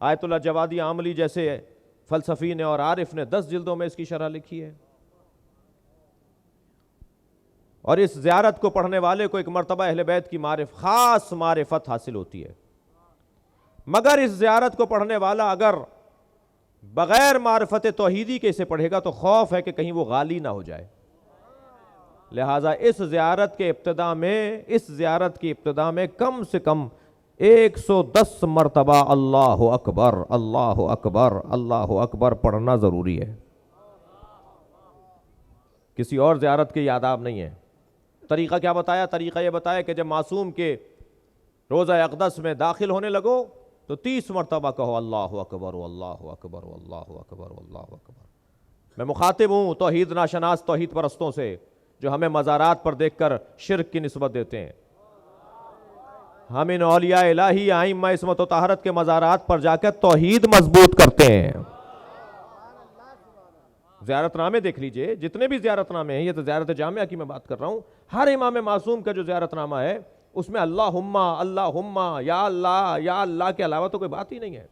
Ayatollah Javadi आमली जैसे फलसफी ने और आरिफ ने 10 जिल्दों में इसकी शरह लिखी है। और इस ज़ियारत को पढ़ने वाले को एक मर्तबा अहले बैत की खास मारिफत हासिल होती है। मगर इस ज़ियारत को पढ़ने वाला अगर बगैर मारिफत तौहीदी के इसे पढ़ेगा तो खौफ है कि कहीं वो गाली ना हो जाए। लिहाजा इस ज़ियारत की इब्तिदा में कम से कम 110 मरतबा अल्लाहु अकबर अल्लाहु अकबर अल्लाहु अकबर पढ़ना ज़रूरी है। किसी और ज़ियारत के आदाब नहीं है। तरीक़ा क्या बताया? तरीक़ा ये बताया कि जब मासूम के रोज़ा अक़दस में दाखिल होने लगो तो 30 मरतबा कहो अल्लाहु अकबर अल्लाहु अकबर अल्लाहु अकबर अल्लाहु अकबर। मैं मुखातिब हूँ तौहीद नाशनास तौहीद परस्तों से जो हमें मज़ारात पर देखकर शिर्क की निस्बत देते हैं। हम इन औलिया इलाही आइम्मा इस्मत व तहरत के मज़ारात पर जाकर तौहीद मजबूत करते हैं। ज़ियारतनामे देख लीजिए, जितने भी ज़ियारतनामे हैं, ये तो ज़ियारत जामिया की मैं बात कर रहा हूँ, हर इमाम मासूम का जो ज़ियारतनामा है उसमें अल्लाहुम्मा अल्लाहुम्मा या अल्लाह के अलावा तो कोई बात ही नहीं है।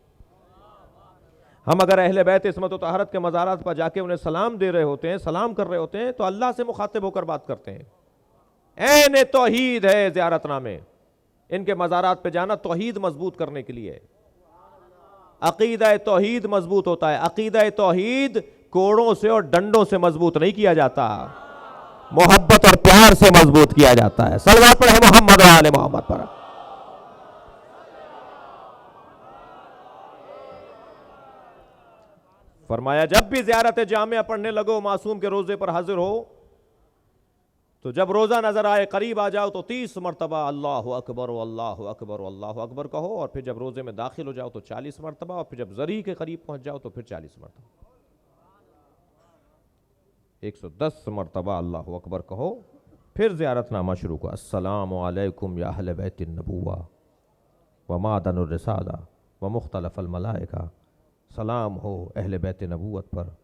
हम अगर अहले बैत इस्मत व तहरत के मज़ारात पर जाके उन्हें सलाम दे रहे होते हैं, सलाम कर रहे होते हैं, तो अल्लाह से मुखातिब होकर बात करते हैं। ऐन तौहीद है ज़ियारतनामे। इनके मज़ारात पे जाना तौहीद मजबूत करने के लिए। अकीदा तौहीद मजबूत होता है। अकीदा तौहीद कोड़ों से और डंडों से मजबूत नहीं किया जाता, मोहब्बत और प्यार से मजबूत किया जाता है। सल्लल्लाहु अलैहि मोहम्मद व आले मोहम्मद पर। फरमाया जब भी ज़ियारत जामिया पढ़ने लगो, मासूम के रोजे पर हाजिर हो, तो जब रोजा नजर आए, करीब आ जाओ तो 30 मरतबा अल्लाहु अकबर अल्लाहु अकबर अल्लाहु अकबर कहो। और फिर जब रोजे में दाखिल हो जाओ तो 40 मरतबा, और फिर जब जरी के करीब पहुंच जाओ तो फिर 40 मरतबा, 110 मरतबा अल्लाहु अकबर कहो। फिर ज़ियारतनामा शुरू करो। अस्सलामु अलैकुम या अहले बैतिन नबुव्वा व मादनुर रिसाला व मुख्तलफल मलाइका। सलाम हो अहले बैत नबूवत पर,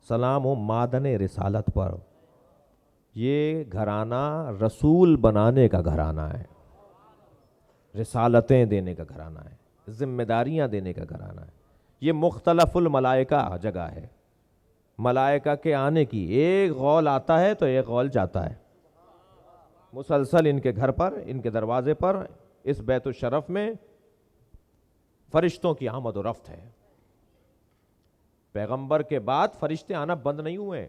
सलाम हो मादन रिसालत पर। ये घराना रसूल बनाने का घराना है, रिसालतें देने का घराना है, जिम्मेदारियां देने का घराना है। ये मुख्तलफुल मलाइका जगह है। मलाइका के आने की, एक गौल आता है तो एक गौल जाता है। मुसलसल इनके घर पर, इनके दरवाजे पर, इस बैतुल शरफ में फरिश्तों की आमद और रफ्त है। पैगंबर के बाद फरिश्ते आना बंद नहीं हुए।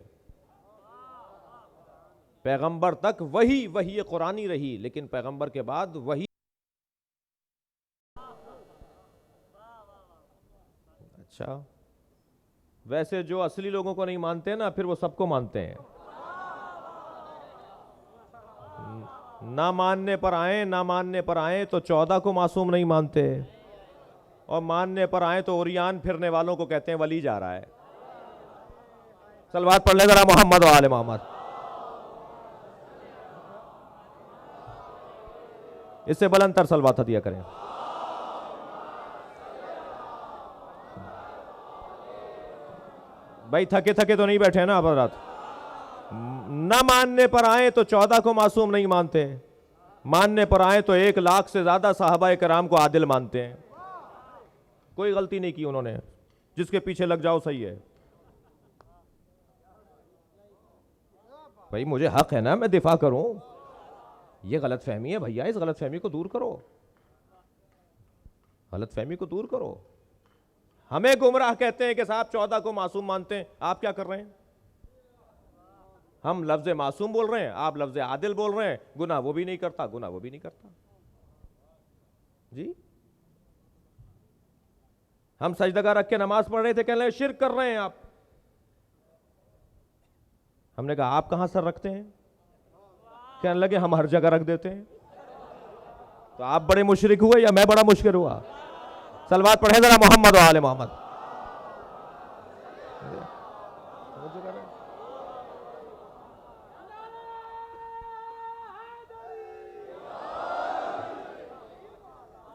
पैगंबर तक वही कुरानी रही, लेकिन पैगंबर के बाद वही। अच्छा, वैसे जो असली लोगों को नहीं मानते ना, फिर वो सबको मानते हैं। ना मानने पर आए तो 14 को मासूम नहीं मानते, और मानने पर आए तो ओरियान फिरने वालों को कहते हैं वली जा रहा है। सलवात पढ़ ले जरा मोहम्मद व आले मोहम्मद। इससे बुलंदतर सलवात दिया करें। भाई थके थके तो नहीं बैठे ना आप रात। न मानने पर आए तो 14 को मासूम नहीं मानते, मानने पर आए तो 1 लाख से ज्यादा साहबाए कराम को आदिल मानते हैं। कोई गलती नहीं की उन्होंने, जिसके पीछे लग जाओ सही है। भाई मुझे हक है ना, मैं दिफा करूं। ये गलत फहमी है भैया, इस गलत फहमी को दूर करो, गलत फहमी को दूर करो। हमें गुमराह कहते हैं कि साहब 14 को मासूम मानते हैं, आप क्या कर रहे हैं? हम लफ्ज मासूम बोल रहे हैं, आप लफ्ज आदिल बोल रहे हैं। गुनाह वो भी नहीं करता, गुनाह वो भी नहीं करता जी। हम सजदगा रख के नमाज पढ़ रहे थे, कह रहे हैं शिर्क कर रहे हैं आप। हमने कहा आप कहां सर रखते हैं? कहने लगे हम हर जगह रख देते हैं। तो आप बड़े मुशरिक हुए या मैं बड़ा मुश्किल हुआ? सलवात पढ़े जरा मोहम्मद व आले मोहम्मद।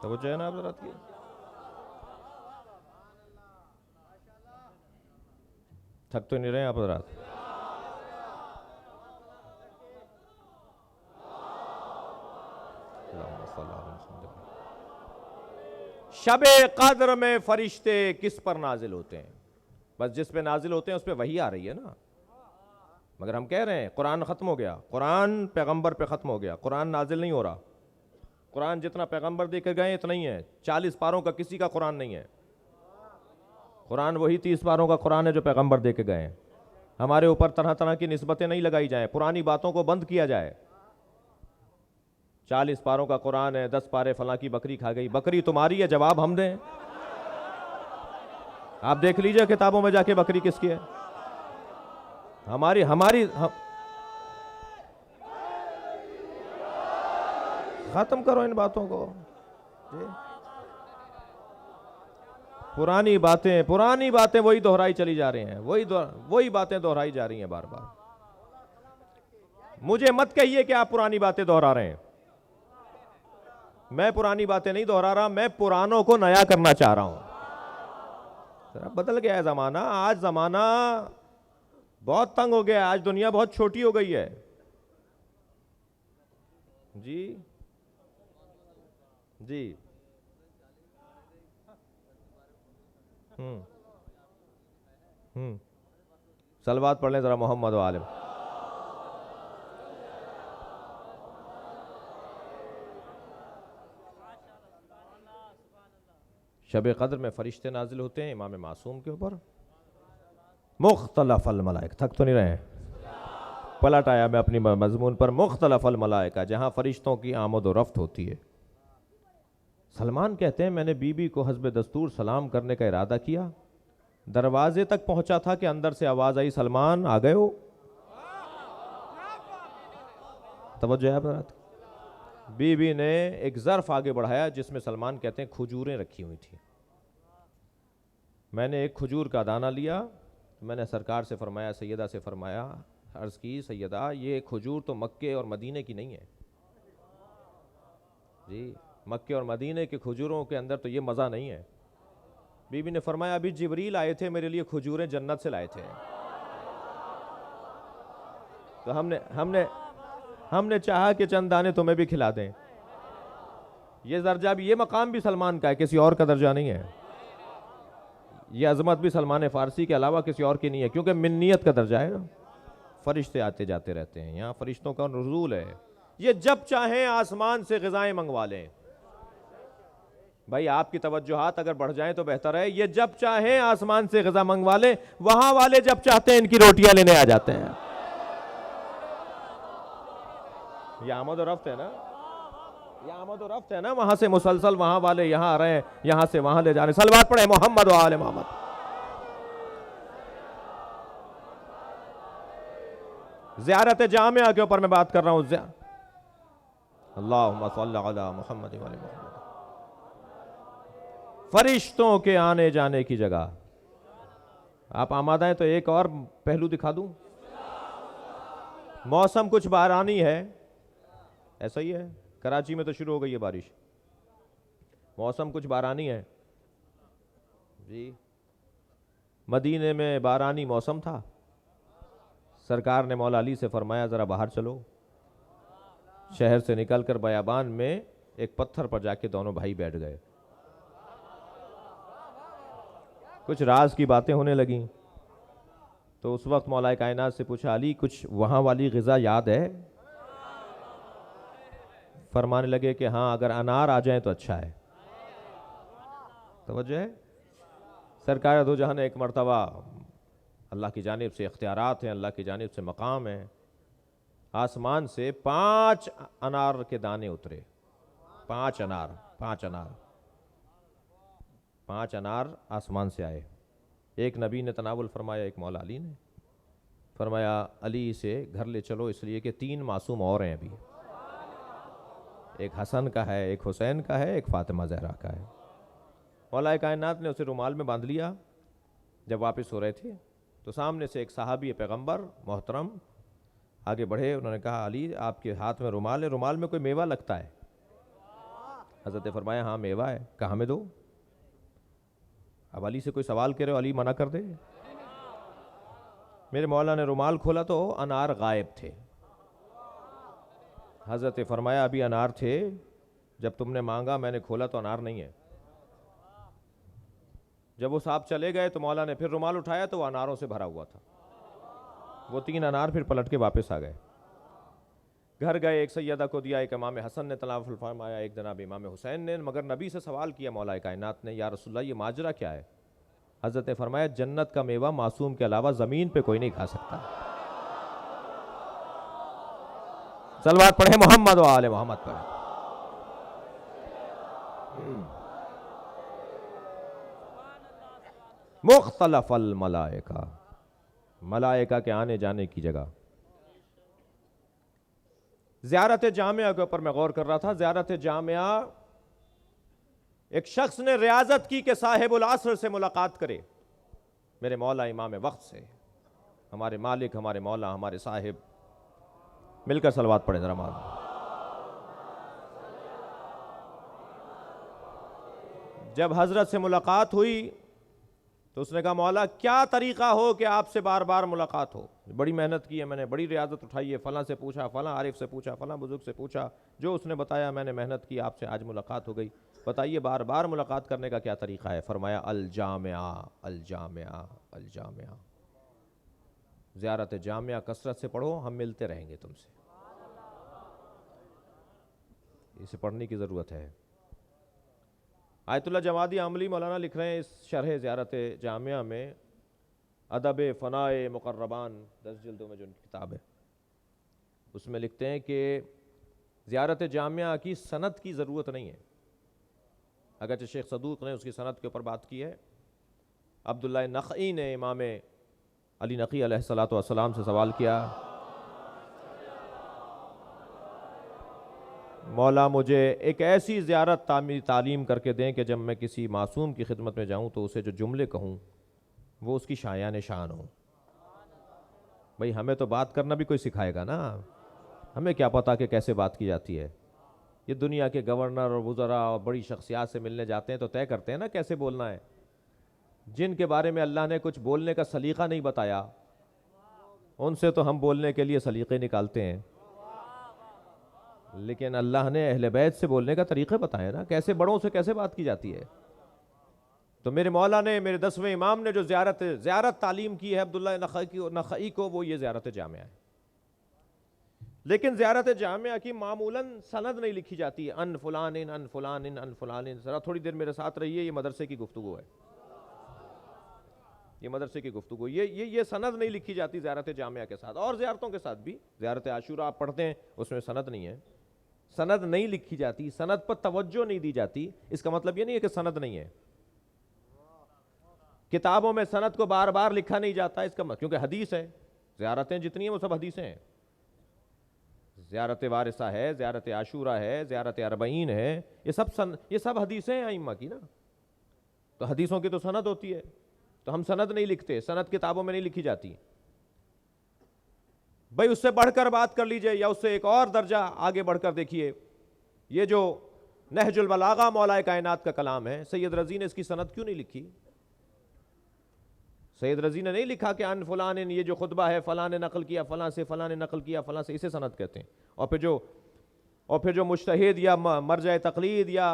तो वो जो है ना, आप जरा थक तो नहीं रहे आप रात? शबे कद्र में फरिश्ते किस पर नाजिल होते हैं? बस जिस पे नाजिल होते हैं उस पे वही आ रही है ना। मगर हम कह रहे हैं कुरान ख़त्म हो गया, कुरान पैगंबर पे ख़त्म हो गया, कुरान नाजिल नहीं हो रहा। कुरान जितना पैगंबर देकर गए इतना ही है, 40 पारों का किसी का कुरान नहीं है। कुरान वही 30 पारों का कुरान है जो पैगंबर दे के गए हैं। हमारे ऊपर तरह तरह की निस्बतें नहीं लगाई जाए, पुरानी बातों को बंद किया जाए। 40 पारों का कुरान है, 10 पारे फलां की बकरी खा गई। बकरी तुम्हारी है, जवाब हम दें? आप देख लीजिए किताबों में जाके बकरी किसकी है। हमारी हमारी खत्म करो इन बातों को। पुरानी बातें वही दोहराई चली जा रही हैं, वही बातें दोहराई जा रही हैं बार बार। मुझे मत कहिए कि आप पुरानी बातें दोहरा रहे हैं। मैं पुरानी बातें नहीं दोहरा रहा, मैं पुरानों को नया करना चाह रहा हूं। बदल गया है जमाना, आज जमाना बहुत तंग हो गया, आज दुनिया बहुत छोटी हो गई है जी। जी सलवात पढ़ लें जरा मोहम्मद वाले। शब कद्र में फरिश्ते नाजिल होते हैं इमाम मासूम के ऊपर। मुख्तलफ अल मलाइका, थक तो नहीं रहे? पलट आया मैं अपनी मजमून पर। मुख्तलफ अल मलाइका, जहां फरिश्तों की आमद और रफ्त होती है। सलमान कहते हैं मैंने बीबी को हस्ब दस्तूर सलाम करने का इरादा किया, दरवाजे तक पहुंचा था कि अंदर से आवाज आई, सलमान आ गए हो? तवज्जो है? बीबी ने एक ज़र्फ आगे बढ़ाया जिसमें सलमान कहते हैं खजूरें रखी हुई थी। मैंने एक खजूर का दाना लिया, मैंने सरकार से फरमाया, सैयदा से फरमाया, अर्ज़ की सैयदा ये खजूर तो मक्के और मदीने की नहीं है जी, मक्के और मदीने के खजूरों के अंदर तो ये मज़ा नहीं है। बीबी ने फरमाया अभी जिब्रील आए थे मेरे लिए खजूरें जन्नत से लाए थे। तो हमने चाहा कि चंद दाने तुम्हें भी खिला दें। ये दर्जा भी, ये मकाम भी सलमान का है, किसी और का दर्जा नहीं है। ये अजमत भी सलमान फारसी के अलावा किसी और की नहीं है, क्योंकि मिन्नियत का दर्जा है ना। फरिश्ते आते जाते रहते हैं, यहाँ फरिश्तों का नुज़ूल है। ये जब चाहें आसमान से ग़िज़ाएं मंगवा लें। भाई आपकी तवज्जुहात अगर बढ़ जाएं तो बेहतर है। ये जब चाहें आसमान से ग़िज़ा मंगवा लें, वहां वाले जब चाहते हैं इनकी रोटियां लेने आ जाते हैं। ये आमद और रफ्त है ना, ये आमद और रफ्त है ना। वहां से मुसलसल वहां वाले यहां आ रहे हैं, यहां से वहां ले जा रहे हैं। सलवात पढ़े मोहम्मद व आले मोहम्मद। ज़ियारत जामिया के ऊपर मैं बात कर रहा हूं। अल्लाहुम्मा सल्ली अला मुहम्मद व आले मुहम्मद। फरिश्तों के आने जाने की जगह। आप आमादा हैं तो एक और पहलू दिखा दूं। मौसम कुछ बारानी है, ऐसा ही है। कराची में तो शुरू हो गई है बारिश। मौसम कुछ बारानी है जी। मदीने में बारानी मौसम था। सरकार ने मौला अली से फरमाया जरा बाहर चलो। शहर से निकलकर बयाबान में एक पत्थर पर जाके दोनों भाई बैठ गए। कुछ राज की बातें होने लगीं। तो उस वक्त मौला कायनात से पूछा, अली कुछ वहां वाली ग़िज़ा याद है? फरमाने लगे कि हाँ, अगर अनार आ जाए तो अच्छा है। तवज्जो है? सरकार दो जहां एक मर्तबा अल्लाह की जानिब से इख्तियारात हैं, अल्लाह की जानिब से मकाम है। आसमान से 5 अनार के दाने उतरे। 5 अनार आसमान से आए। एक नबी ने तनावुल फरमाया, एक मौला अली ने फरमाया अली से घर ले चलो, इसलिए कि 3 मासूम और हैं अभी। एक हसन का है, एक हुसैन का है, एक फातिमा ज़हरा का है। मौला कायनात ने उसे रुमाल में बांध लिया। जब वापस हो रहे थे तो सामने से एक सहाबी पैगंबर मोहतरम आगे बढ़े। उन्होंने कहा अली आपके हाथ में रुमाल है, रुमाल में कोई मेवा लगता है? हज़रत ने फरमाया हाँ मेवा है। कहा हमें दो। अब अली से कोई सवाल करे, अली मना कर दे? मेरे मौला ने रुमाल खोला तो अनार गायब थे। हज़रत फरमाया अभी अनार थे, जब तुमने मांगा मैंने खोला तो अनार नहीं है। जब वो साहब चले गए तो मौला ने फिर रुमाल उठाया तो वो अनारों से भरा हुआ था। वो 3 अनार फिर पलट के वापस आ गए। घर गए, एक सैयदा को दिया, एक इमाम हसन ने तलावुल फरमाया, एक जनाब इमाम हुसैन ने। मगर नबी से सवाल किया मौला कायनात ने, या रसूलल्लाह ये माजरा क्या है? हज़रत ने फरमाया, जन्नत का मेवा मासूम के अलावा ज़मीन पे कोई नहीं खा सकता। सलवात पढ़े मोहम्मद व आले मोहम्मद पढ़े। मुख्तलफल मलाइका, मलाइका के आने जाने की जगह। ज़ियारत जामिया के ऊपर मैं गौर कर रहा था। ज़ियारत जामिया, एक शख्स ने रियाजत की कि साहिबुल असर से मुलाकात करे, मेरे मौला इमाम वक्त से, हमारे मालिक, हमारे मौला, हमारे साहिब। मिलकर सलवात पढ़े जरा माल। जब हजरत से मुलाकात हुई तो उसने कहा, मौला क्या तरीका हो कि आपसे बार बार मुलाकात हो? बड़ी मेहनत की है मैंने, बड़ी रियाजत उठाई है, फलां से पूछा, फलां आरिफ से पूछा, फलां बुजुर्ग से पूछा, जो उसने बताया मैंने मेहनत की, आपसे आज मुलाकात हो गई। बताइए बार बार मुलाकात करने का क्या तरीका है? फरमाया, अल जामिया, अल जामिया, अल जामिया। ज़ियारत जामिया कसरत से पढ़ो, हम मिलते रहेंगे तुमसे। इसे पढ़ने की ज़रूरत है। आयतुल्लाह जमादी आमली मौलाना लिख रहे हैं इस शरह ज़ियारत जामिया में, अदब फ़नाए मुक़र्रबान 10 जिल्दों में जो उनकी किताब है, उसमें लिखते हैं कि ज़ियारत जामिया की सनद की ज़रूरत नहीं है। अगरचे शेख सदूक ने उसकी सनद के ऊपर बात की है। अब्दुल्लाह नख़ई ने इमाम अली नक़ी अलैहिस्सलातु वस्सलाम से सवाल किया, मौला मुझे एक ऐसी ज़ियारत तालीम करके दें कि जब मैं किसी मासूम की खिदमत में जाऊं तो उसे जो जुमले कहूं वो उसकी शायान शान हो। भाई हमें तो बात करना भी कोई सिखाएगा ना, हमें क्या पता कि कैसे बात की जाती है। ये दुनिया के गवर्नर और वुज़रा और बड़ी शख्सियात से मिलने जाते हैं तो तय करते हैं ना कैसे बोलना है। जिनके बारे में अल्लाह ने कुछ बोलने का सलीका नहीं बताया, उनसे तो हम बोलने के लिए सलीके निकालते हैं, लेकिन अल्लाह ने अहले बैत से बोलने का तरीक़े बताए ना, कैसे बड़ों से कैसे बात की जाती है। तो मेरे मौला ने, मेरे 10वें इमाम ने जो ज़ियारत तालीम की है अब्दुल्लाह नख़ई को, वो ये ज़ियारत जामिया है। लेकिन ज़ियारत जामिया की मामूलन सनद नहीं लिखी जाती है, अन फुलानिन अन फुलानिन अन फुलानिन। ज़रा थोड़ी देर मेरे साथ रहिए, ये मदरसे की गुफ्तगू है, ये मदरसे की गुफ्तगू। ये सनद नहीं लिखी जाती ज़ियारत जामिया के साथ, और ज़ियारतों के साथ भी। ज़ियारत आशूरा आप पढ़ते हैं, उसमें सनद नहीं है, सनद नहीं लिखी जाती, सनद पर तवज्जो नहीं दी जाती। इसका मतलब ये नहीं है कि सनद नहीं है। किताबों में सनद को बार बार लिखा नहीं जाता, इसका मतलब क्योंकि हदीस है। ज़ियारतें जितनी हैं वो सब हदीसें हैं। ज़ियारत वारिसा है, ज़ियारत आशूरा है, ज़ियारत अरबईन है, ये सब हदीसें हैं आइम्मा की ना। तो हदीसों की तो सनद होती है, तो हम सनद नहीं लिखते, सनद किताबों में नहीं लिखी जाती। भाई उससे बढ़कर बात कर लीजिए, या उससे एक और दर्जा आगे बढ़कर देखिए, ये जो नहजुल बलागा मौलाए कायनात का कलाम है, सैयद रज़ी ने इसकी सनद क्यों नहीं लिखी? सैयद रज़ी ने नहीं लिखा कि अन फलान, ये जो खुतबा है फलां ने नकल किया, फलां से फलां ने नकल किया, फलां से, इसे सनद कहते हैं। और फिर जो मुज्तहिद या मरजा तक़लीद या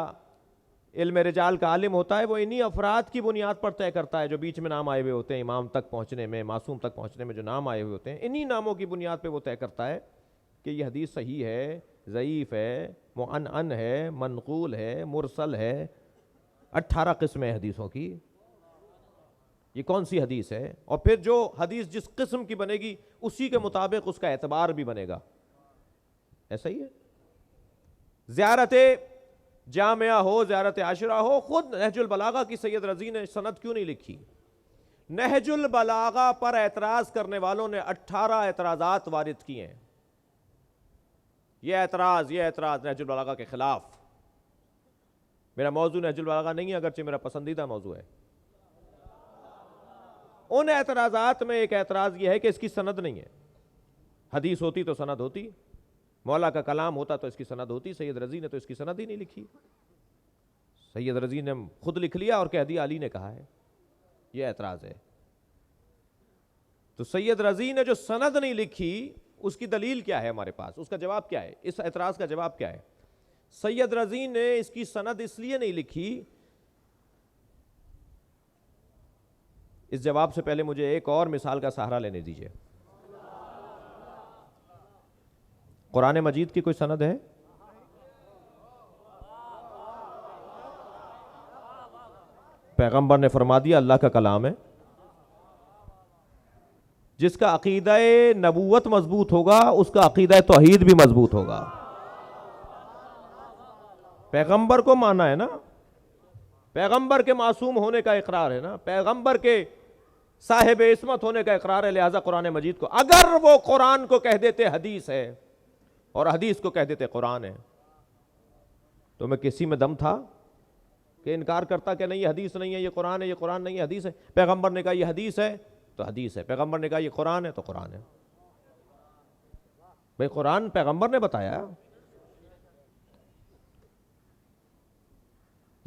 इल्म रिजाल का आलिम होता है, वो इन्हीं अफराद की बुनियाद पर तय करता है जो बीच में नाम आए हुए होते हैं, इमाम तक पहुँचने में, मासूम तक पहुँचने में जो नाम आए हुए होते हैं, इन्हीं नामों की बुनियाद पर वो तय करता है कि ये हदीस सही है, ज़ईफ़ है, मुअन्अन है, मनक़ूल है, मुरसल है। 18 किस्में हदीसों की, ये कौन सी हदीस है? और फिर जो हदीस जिस किस्म की बनेगी उसी के मुताबिक उसका एतबार भी बनेगा। ऐसा ही है। ज़ियारत जामिया हो, ज़ियारत आशुरा हो, खुद नहजुल बलागा की सैयद रज़ी ने सनद क्यों नहीं लिखी? नहजुल बलागा पर एतराज़ करने वालों ने 18 एतराज़ात वारिद किए हैं। ये एतराज़ नहजुल बलागा के खिलाफ। मेरा मौजू नहजुल बलागा नहीं है, अगरचे मेरा पसंदीदा मौजू है। उन एतराज़ात में एक एतराज़ यह है कि इसकी सनद नहीं है। हदीस होती तो सनद होती, मौला का कलाम होता तो इसकी सनद होती। सैयद रज़ी ने तो इसकी सनद ही नहीं लिखी। सैयद रज़ी ने खुद लिख लिया और कह दिया अली ने कहा है, यह एतराज़ है। तो सैयद रज़ी ने जो सनद नहीं लिखी उसकी दलील क्या है हमारे पास? उसका जवाब क्या है? इस एतराज़ का जवाब क्या है? सैयद रज़ी ने इसकी सनद इसलिए नहीं लिखी इस जवाब से पहले मुझे एक और मिसाल का सहारा लेने दीजिए। कुरान मजीद की कोई सनद है? पैगंबर ने फरमा दिया अल्लाह का कलाम है। जिसका अकीदा नबूवत मजबूत होगा उसका अकीदा तौहीद भी मजबूत होगा। पैगंबर को माना है ना, पैगंबर के मासूम होने का इकरार है ना, पैगंबर के साहिब इस्मत होने का इकरार है। लिहाजा कुरान मजीद को, अगर वो कुरान को कह देते हदीस है और हदीस को कह देते कुरान है, तो मैं किसी में दम था कि इनकार करता कि नहीं ये हदीस नहीं है, ये कुरान है, ये कुरान नहीं है, हदीस है। पैगंबर ने कहा ये हदीस है तो हदीस है, पैगंबर ने कहा ये कुरान है तो कुरान है। भाई कुरान पैगंबर ने बताया।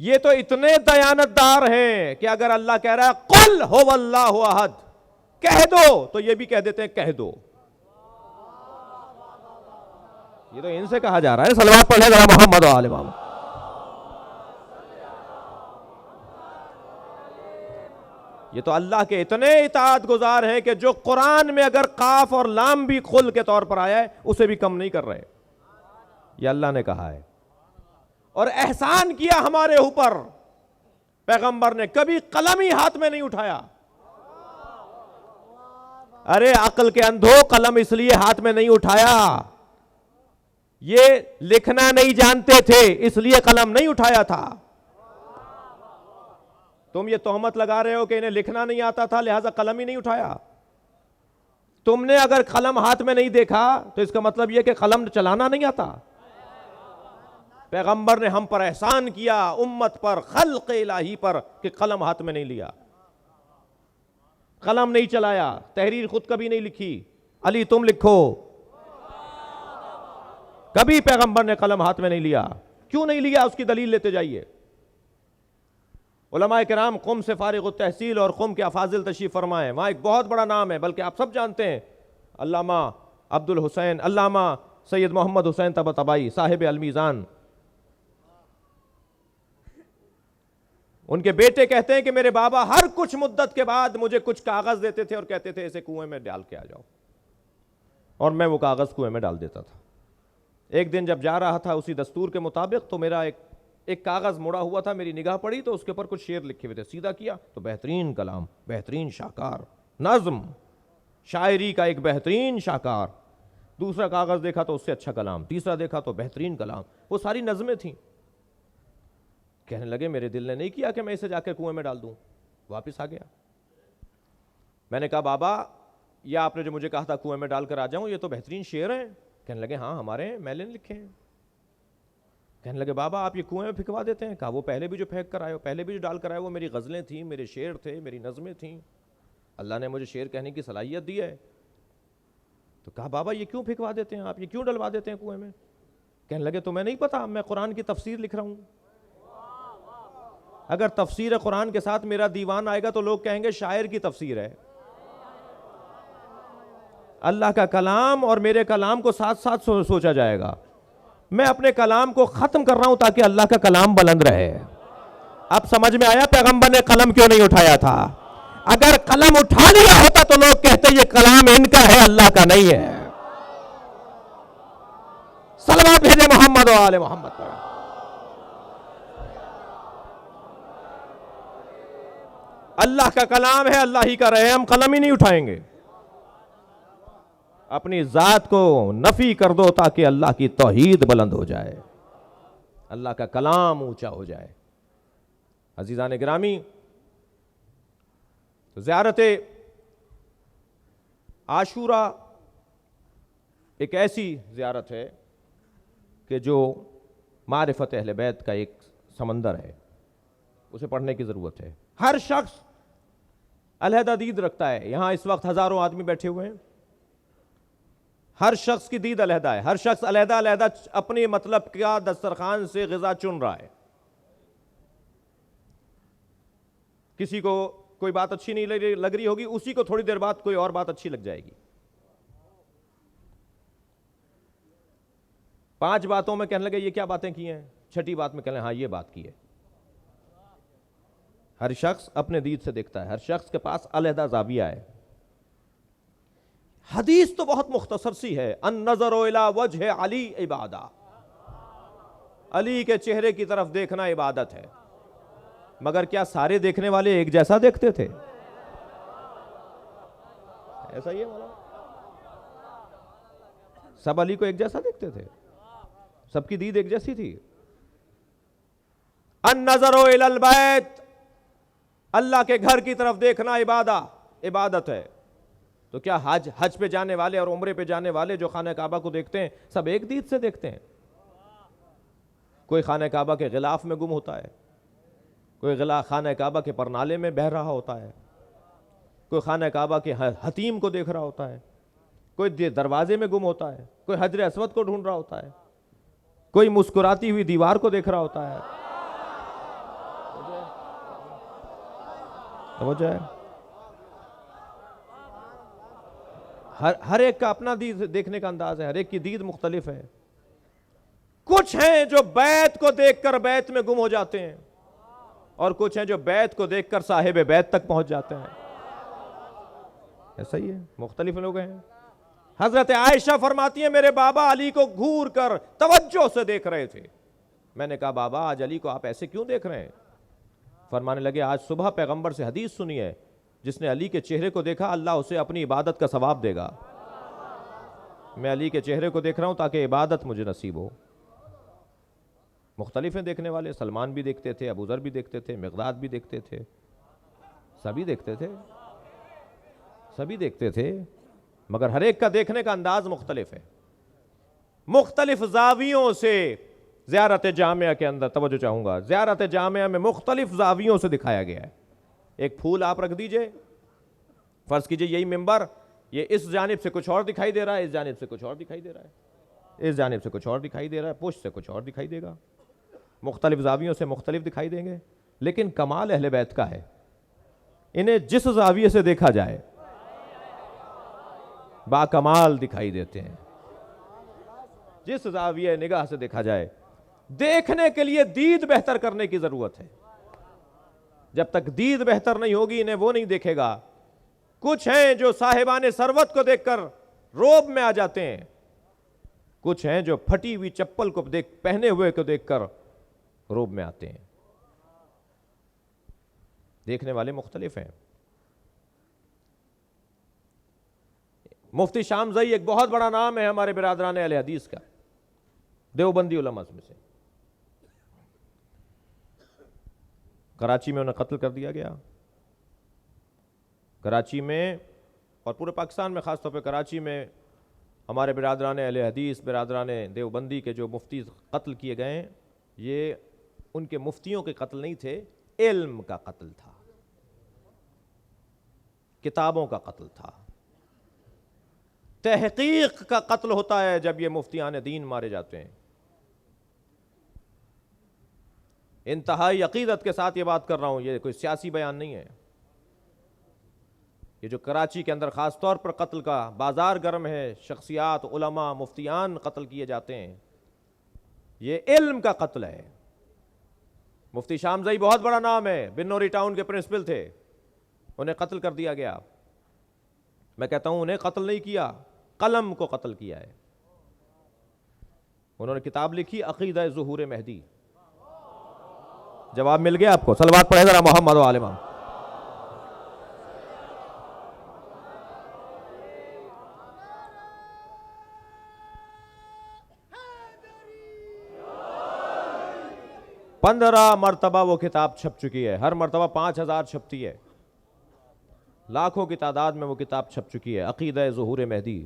ये तो इतने दयानतदार हैं कि अगर अल्लाह कह रहा है कुल हो वल्लाहु अहद, कह दो, तो ये भी कह देते हैं कह दो। ये तो इनसे कहा जा रहा है। सलवात पढ़े जरा मोहम्मद व आले मोहम्मद। ये तो अल्लाह के इतने इताअत गुजार हैं कि जो कुरान में अगर काफ और लाम भी खुल के तौर पर आया है उसे भी कम नहीं कर रहे। ये अल्लाह ने कहा है और एहसान किया हमारे ऊपर। पैगंबर ने कभी कलम ही हाथ में नहीं उठाया। अरे अक्ल के अंधो, कलम इसलिए हाथ में नहीं उठाया, ये लिखना नहीं जानते थे इसलिए कलम नहीं उठाया था। तुम ये तोहमत लगा रहे हो कि इन्हें लिखना नहीं आता था लिहाजा कलम ही नहीं उठाया। तुमने अगर कलम हाथ में नहीं देखा तो इसका मतलब यह कि कलम चलाना नहीं आता। पैगंबर ने हम पर एहसान किया, उम्मत पर, खल्क इलाही पर, कि कलम हाथ में नहीं लिया, कलम नहीं चलाया, तहरीर खुद कभी नहीं लिखी। अली तुम लिखो, कभी पैगंबर ने कलम हाथ में नहीं लिया। क्यों नहीं लिया उसकी दलील लेते जाइए। उलमाए किराम कुम से फारिग तहसील और कुम के अफाजिल तशरीफ फरमाए। वहां एक बहुत बड़ा नाम है, बल्कि आप सब जानते हैं, अल्लामा अब्दुल हुसैन, अल्लामा सैयद मोहम्मद हुसैन तबातबाई साहिब अलमीज़ान। उनके बेटे कहते हैं कि मेरे बाबा हर कुछ मुद्दत के बाद मुझे कुछ कागज देते थे और कहते थे इसे कुएं में डाल के आ जाओ, और मैं वो कागज कुएं में डाल देता था। एक दिन जब जा रहा था उसी दस्तूर के मुताबिक, तो मेरा एक कागज मुड़ा हुआ था, मेरी निगाह पड़ी तो उसके ऊपर कुछ शेर लिखे हुए थे। सीधा किया तो बेहतरीन कलाम, बेहतरीन शाकार, नज्म, शायरी का एक बेहतरीन शाकार। दूसरा कागज देखा तो उससे अच्छा कलाम, तीसरा देखा तो बेहतरीन कलाम, वो सारी नज़में थीं। कहने लगे मेरे दिल ने नहीं किया कि मैं इसे जाकर कुएं में डाल दूं। वापस आ गया। मैंने कहा बाबा ये आपने जो मुझे कहा था कुएं में डालकर आ जाऊं, ये तो बेहतरीन शेर हैं। कहने लगे हाँ हमारे हैं, मैंने लिखे हैं। कहने लगे बाबा आप ये कुएं में फिकवा देते हैं? कहा वो पहले भी जो फेंक कर आए हो, पहले भी जो डाल कर आए, वो मेरी गज़लें थी, मेरे शेर थे, मेरी नज़में थीं। अल्लाह ने मुझे शेर कहने की सलाहियत दी है। तो कहा बाबा ये क्यों फिकवा देते हैं आप, ये क्यों डलवा देते हैं कुएं में? कहने लगे तुम्हें नहीं पता मैं कुरान की तफसीर लिख रहा हूं। अगर तफसीर कुरान के साथ मेरा दीवान आएगा तो लोग कहेंगे शायर की तफसीर है। अल्लाह का कलाम और मेरे कलाम को साथ साथ सोचा जाएगा। मैं अपने कलाम को खत्म कर रहा हूं ताकि अल्लाह का कलाम बुलंद रहे। अब समझ में आया पैगंबर ने कलम क्यों नहीं उठाया था? अगर कलम उठा लिया होता तो लोग कहते ये कलाम इनका है, अल्लाह का नहीं है। सलवात भेजे मोहम्मद व आले मोहम्मद पर। अल्लाह का कलाम है, अल्लाह ही का रहे, हम कलम ही नहीं उठाएंगे। अपनी जात को नफी कर दो ताकि अल्लाह की तौहीद बुलंद हो जाए, अल्लाह का कलाम ऊंचा हो जाए। अजीजान गिरामी, तो ज़ियारत आशूरा एक ऐसी ज़ियारत है कि जो मारिफत अहले बैत का एक समंदर है, उसे पढ़ने की ज़रूरत है। हर शख्स अलहदा दीद रखता है। यहां इस वक्त हज़ारों आदमी बैठे हुए हैं, हर शख्स की दीद अलहदा है। हर शख्स अलहदा अलहदा अपने मतलब का दस्तरखान से ग़िज़ा चुन रहा है। किसी को कोई बात अच्छी नहीं लग रही होगी, उसी को थोड़ी देर बाद कोई और बात अच्छी लग जाएगी। 5 बातों में कहने लगे ये क्या बातें की हैं, छठी बात में कहने हाँ ये बात की है। हर शख्स अपने दीद से देखता है, हर शख्स के पास अलहदा जाविया है। हदीस तो बहुत मुख्तसर सी है, अन नजर इला वजह अली इबादा, अली के चेहरे की तरफ देखना इबादत है। मगर क्या सारे देखने वाले एक जैसा देखते थे? ऐसा ही है मौलाना, सब अली को एक जैसा देखते थे? सबकी दीद एक जैसी थी? अन नजरो इलल बैत, अल्लाह के घर की तरफ देखना इबादत है। तो क्या हज पे जाने वाले और उम्रे पे जाने वाले जो खाना काबा को देखते हैं सब एक दीद से देखते हैं? कोई खाना काबा के गिलाफ में गुम होता है, कोई खाना काबा के परनाले में बह रहा होता है, कोई खाना काबा के हतीम को देख रहा होता है, कोई दरवाजे में गुम होता है, कोई हजर अस्वद को ढूंढ रहा होता है, कोई मुस्कुराती हुई दीवार को देख रहा होता है। समझ आए? हर एक का अपना दीद देखने का अंदाज है, हर एक की दीद मुख्तलिफ है। कुछ हैं जो बैत को देखकर बैत में गुम हो जाते हैं, और कुछ हैं जो बैत को देखकर साहिब बैत तक पहुंच जाते हैं। ऐसा ही है, मुख्तलिफ लोग हैं। हजरत आयशा फरमाती है, मेरे बाबा अली को घूर कर तवज्जो से देख रहे थे। मैंने कहा, बाबा आज अली को आप ऐसे क्यों देख रहे हैं? फरमाने लगे, आज सुबह पैगंबर से हदीस सुनी है, जिसने अली के चेहरे को देखा अल्लाह उसे अपनी इबादत का सवाब देगा। मैं अली के चेहरे को देख रहा हूं ताकि इबादत मुझे नसीब हो। मुख्तलिफ हैं देखने वाले, सलमान भी देखते थे, अबू ज़र भी देखते थे, मिक़दाद भी देखते थे, सभी देखते थे, सभी देखते थे, मगर हर एक का देखने का अंदाज मुख्तलिफ है। मुख्तलिफ जावियों से ज़ियारत जामिया के अंदर तवज्जो चाहूंगा, ज़ियारत जामिया में मुख्तलिफ जावियों से दिखाया गया है। एक फूल आप रख दीजिए, फर्ज कीजिए यही मिंबर, ये इस जानिब से कुछ और दिखाई दे रहा है, इस जानिब से कुछ और दिखाई दे रहा है, इस जानिब से कुछ और दिखाई दे रहा है, पुष्ट से कुछ और दिखाई देगा, मुख्तलिफ जावियों से मुख्तलिफ दिखाई देंगे। लेकिन कमाल अहले बैत का है, इन्हें जिस जाविये से देखा जाए बाकमाल दिखाई देते हैं। जिस जाविये निगाह से देखा जाए, देखने के लिए दीद बेहतर करने की जरूरत है। जब तक दीद बेहतर नहीं होगी इन्हें वो नहीं देखेगा। कुछ हैं जो साहिबाने सरवत को देखकर रोब में आ जाते हैं, कुछ हैं जो फटी हुई चप्पल को पहने हुए को देखकर रोब में आते हैं। देखने वाले मुख्तलिफ हैं। मुफ्ती शामज़ई एक बहुत बड़ा नाम है हमारे बिरादरान अहले हदीस का, देवबंदी उलमा में से। कराची में उन्हें कत्ल कर दिया गया। कराची में और पूरे पाकिस्तान में, ख़ास तौर पे कराची में हमारे बिरादरान अहले हदीस, बिरादरान देवबंदी के जो मुफ्ती कत्ल किए गए हैं, ये उनके मुफ्तियों के कत्ल नहीं थे, इल्म का कत्ल था, किताबों का कत्ल था, तहकीक का कत्ल होता है जब ये मुफ्तियान दीन मारे जाते हैं। इंतहाई अकीदत के साथ ये बात कर रहा हूं, ये कोई सियासी बयान नहीं है। ये जो कराची के अंदर खास तौर पर कत्ल का बाजार गर्म है, शख्सियात, उलमा, मुफ्तियान कत्ल किए जाते हैं, ये इल्म का कत्ल है। मुफ्ती शामज़ई बहुत बड़ा नाम है, बिन्नौरी टाउन के प्रिंसिपल थे, उन्हें कत्ल कर दिया गया। मैं कहता हूं उन्हें कत्ल नहीं किया, कलम को कत्ल किया है। उन्होंने किताब लिखी अकीदा ज़ुहूर महदी। जवाब मिल गया आपको? सलवात पढ़े जरा मोहम्मद व आले मोहम्मद। पंद्रह मरतबा वो किताब छप चुकी है, हर मरतबा 5000 छपती है, लाखों की तादाद में वो किताब छप चुकी है, अकीदा ज़ुहूर महदी।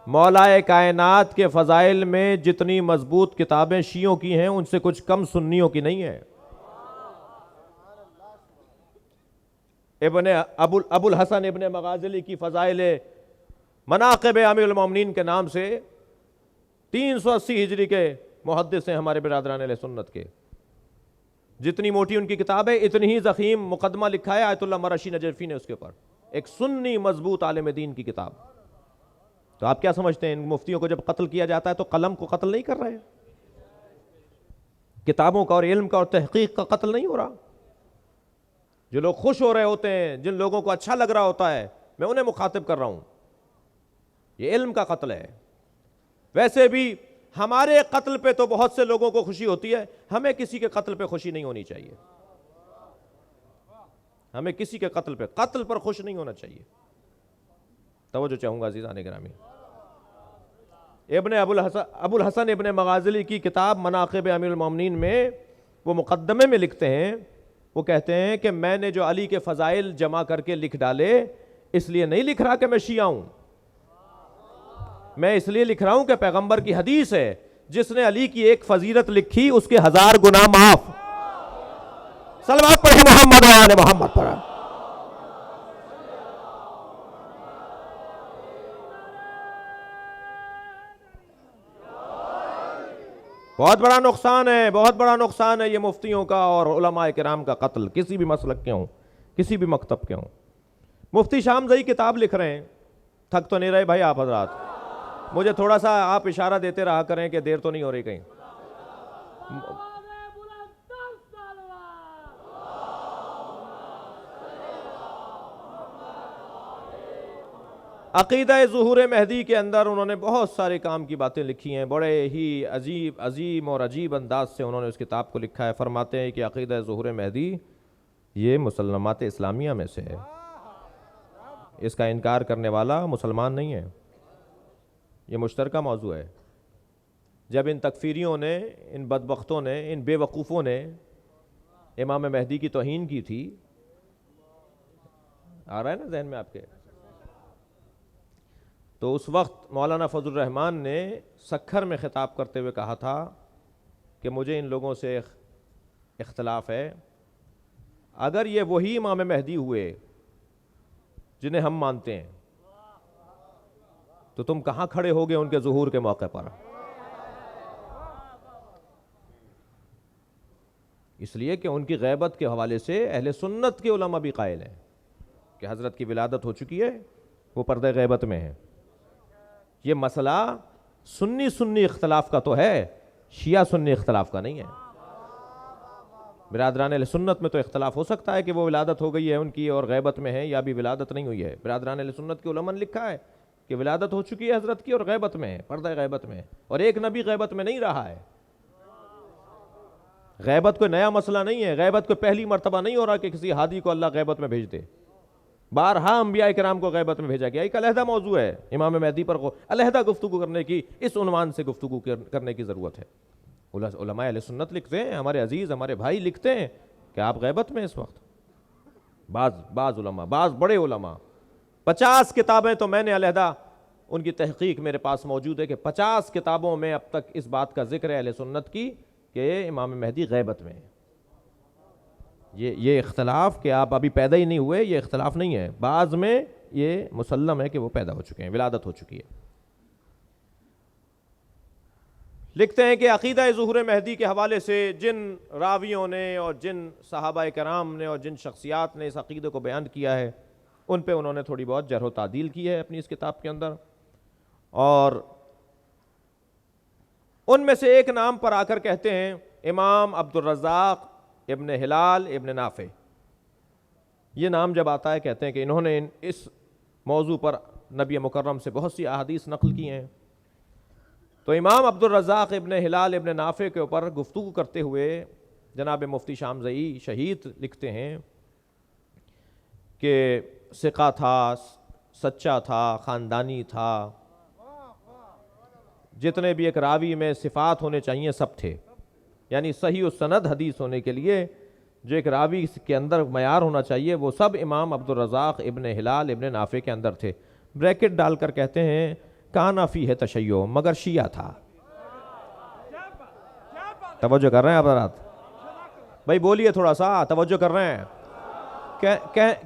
मौलाए कायनात के फ़ज़ाइल में जितनी मजबूत किताबें शियों की हैं, उनसे कुछ कम सुन्नियों की नहीं है। अबुल हसन इब्ने मगाज़िली की फ़ज़ाइल मनाक़िब अमीरुल मोमिनीन के नाम से 380 हिजरी के मुहद्दिस हैं हमारे बिरादरान अहले सुन्नत के। जितनी मोटी उनकी किताब है, इतनी ही ज़ख़ीम मुक़दमा लिखा है आयतुल्लाह मरशी नजफ़ी ने उसके ऊपर, एक सुन्नी मजबूत आलिम दीन की किताब। तो आप क्या समझते हैं, इन मुफ्तियों को जब कत्ल किया जाता है तो कलम को कत्ल नहीं कर रहे हैं, किताबों का और इल्म का और तहकीक का कत्ल नहीं हो रहा? जो लोग खुश हो रहे होते हैं, जिन लोगों को अच्छा लग रहा होता है, मैं उन्हें मुखातिब कर रहा हूं। ये इल्म का कत्ल है। वैसे भी हमारे कत्ल पे तो बहुत से लोगों को खुशी होती है, हमें किसी के कत्ल पे खुशी नहीं होनी चाहिए। हमें किसी के कत्ल पर खुश नहीं होना चाहिए। तवज्जो चाहूंगा अज़ीज़ान गिरामी। अबुल हसन इब्ने मगाज़िली की किताब मनाक़िब अमीरुल मोमिनीन में वो मुक़द्दमे में लिखते हैं, वो कहते हैं कि मैंने जो अली के फ़ज़ाइल जमा करके लिख डाले, इसलिए नहीं लिख रहा कि मैं शिया हूं, मैं इसलिए लिख रहा हूं कि पैगंबर की हदीस है, जिसने अली की एक फजीलत लिखी उसके 1000 गुनाह माफ। सलवात पढ़े मोहम्मद व आले मोहम्मद पर। बहुत बड़ा नुकसान है, बहुत बड़ा नुकसान है ये मुफ्तियों का और उलमाए किराम का कत्ल, किसी भी मसलक के हों, किसी भी मकतब के हों। मुफ्ती शामज़ई किताब लिख रहे हैं, थक तो नहीं रहे भाई आप हजरात? मुझे थोड़ा सा आप इशारा देते रहा करें कि देर तो नहीं हो रही कहीं। अक़ीदा ज़ुहूर महदी के अंदर उन्होंने बहुत सारे काम की बातें लिखी हैं, बड़े ही अजीम और अजीब अंदाज से उन्होंने उस किताब को लिखा है। फरमाते हैं कि अक़ीदा ज़ुहूर महदी ये मुसलमात इस्लामिया में से है, इसका इनकार करने वाला मुसलमान नहीं है, ये मुश्तरका मौजू है। जब इन तकफीरियों ने, इन बदबख्तों ने, इन बेवकूफ़ों ने इमाम महदी की तौहीन की थी, आ रहा है ना जहन में आपके, तो उस वक्त मौलाना फजल रहमान ने सखर में ख़िताब करते हुए कहा था कि मुझे इन लोगों से इख्तलाफ है, अगर ये वही इमाम महदी हुए जिन्हें हम मानते हैं, तो तुम कहाँ खड़े होगे उनके ज़ुहूर के मौके पर? इसलिए कि उनकी गैबत के हवाले से अहले सुन्नत के उलमा भी कायल हैं कि हज़रत की विलादत हो चुकी है, वो पर्दे गैबत में है। ये मसला सुन्नी सुन्नी इख्तलाफ का तो है, शिया सुन्नी इख्तलाफ का नहीं है। बिरादरान अहले सुन्नत में तो इख्तलाफ हो सकता है कि वो विलादत हो गई है उनकी और गैबत में है, या भी विलादत नहीं हुई है। बिरादरान अहले सुन्नत के उलमा ने लिखा है कि विलादत हो चुकी है हज़रत की और गैबत में है, पर्दा गैबत में है, और एक नबी गैबत में नहीं रहा है। गैबत कोई नया मसला नहीं है, गैबत कोई पहली मरतबा नहीं हो रहा कि किसी हादी को अल्लाह गैबत में भेज दे। बारहा अंबिया किराम को गैबत में भेजा गया। एक अलहदा मौजू है, इमाम महदी पर अलहदा गुफ्तगू करने की, इस उन्वान से गुफ्तगू करने की ज़रूरत है। उलमाए अहले सुन्नत लिखते हैं, हमारे अजीज़ हमारे भाई लिखते हैं कि आप गैबत में इस वक्त। बाज़ उलमा, बाज़ बड़े उलमा, 50 किताबें तो मैंने अलहदा उनकी तहकीक मेरे पास मौजूद है कि 50 किताबों में अब तक इस बात का जिक्र है अहले सुन्नत की कि इमाम महदी गैबत में है। ये इख्तलाफ कि आप अभी पैदा ही नहीं हुए, ये इख्तलाफ नहीं है। बाज़ में ये मुसल्लम है कि वो पैदा हो चुके हैं, विलादत हो चुकी है। लिखते हैं कि अक़ीदा ज़ुहूर महदी के हवाले से जिन रावियों ने और जिन सहाबाए कराम ने और जिन शख्सियात ने इस अक़ीदे को बयान किया है, उन पे उन्होंने थोड़ी बहुत जरह तादील की है अपनी इस किताब के अंदर। और उनमें से एक नाम पर आकर कहते हैं इमाम अब्दुल रज़्ज़ाक़ इब्न हिलाल इब्न नाफ़े। ये नाम जब आता है कहते हैं कि इन्होंने इस मौजू पर नबी मुकर्रम से बहुत सी अहादीस नक़ल की हैं। तो इमाम अब्दुल रज़्ज़ाक़ इब्न हिलाल इब्न नाफ़े के ऊपर गुफ्तगू करते हुए जनाब मुफ्ती शामज़ई शहीद लिखते हैं कि सिक़ा था, सच्चा था, ख़ानदानी था, जितने भी एक रावी में सिफ़ात होने चाहिए सब थे। यानी सही और सनद हदीस होने के लिए जो एक रावी के अंदर मयार होना चाहिए वो सब इमाम अब्दुल रज़्ज़ाक़ इब्न हिलाल इब्न नाफ़े के अंदर थे। ब्रैकेट डालकर कहते हैं काना फ़ी है तशय्यो, मगर शिया था। तवज्जो कर रहे हैं आप रात भाई? बोलिए थोड़ा सा, तवज्जो कर रहे हैं?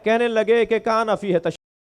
कहने लगे कि काना फ़ी है